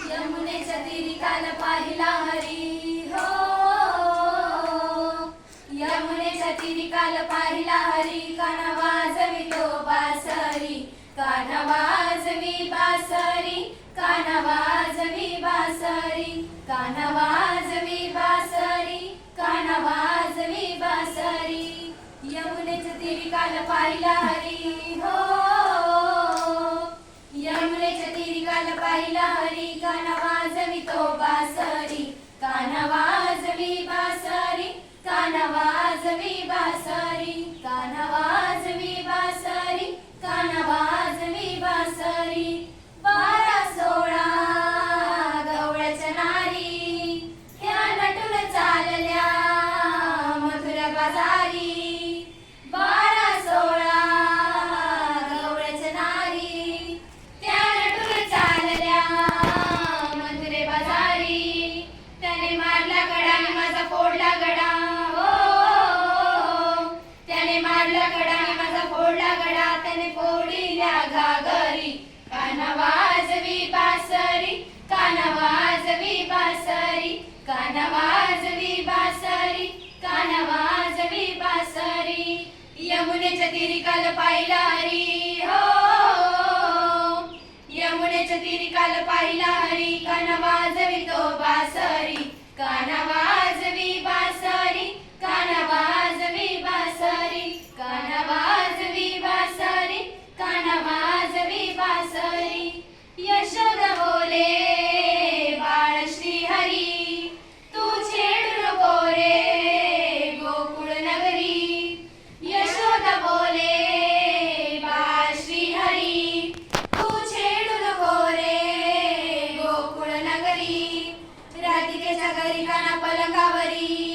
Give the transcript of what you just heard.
यमुनेच्या तीरी काल पाहिला हरी हो, यमुनेच्या तीरी काल पाहिला हरी. कान्हा वाजवितो बासरी, कान्हा वाजवी बासरी, कान्हा वाजवी बासरी, कान्हा वाजवी बासरी, कान्हा वाजवी बासरी. यमुनेच्या तीरी काल पाहिला हरी हो, यमुनेच्या तीरी काल पाहिला हरी. कान्हा वाजवितो बासरी, कान्हा वाजवी बासरी, कान्हा वाजवी बासरी, कान्हा वाजवी बासरी, कान्हा वाजवी बासरी. 12-16 गवळ्याच्या नारी, ह्या नटून चालल्या मथुरा बाजारी. 12-16 गवळ्याच्या नारी, त्या नटून चालल्या मथुरे बाजारी. त्याने मारला गडा आणि माझा फोडला गडा हो, त्याने मारला गडा आणि माझा फोडला गडा. त्याने फोडिल्या घागरी, कान्हा वाजवी बासरी, कान्हा वाजवी बासरी, कान्हा वाजवी बासरी, कान्हा वाजवी बासरी. यमुनेच्या तीरी काल पाहिला हरी हो, यमुनेच्या तीरी काल पाहिला हरी. कान्हा वाजवितो बासरी, कान्हा वाजवी बासरी, कान्हा वाजवी बासरी, कान्हा वाजवी बासरी, कान्हा वाजवी बासरी. यशोदा बोले बाळ श्रीहरी, तू छेडू नको रे गोकुळ नगरी. यशोदा बोले बाळ श्रीहरी, तू छेडू नको रे गोकुळ नगरी. राधिकेच्या घरी कान्हा पलंगावरी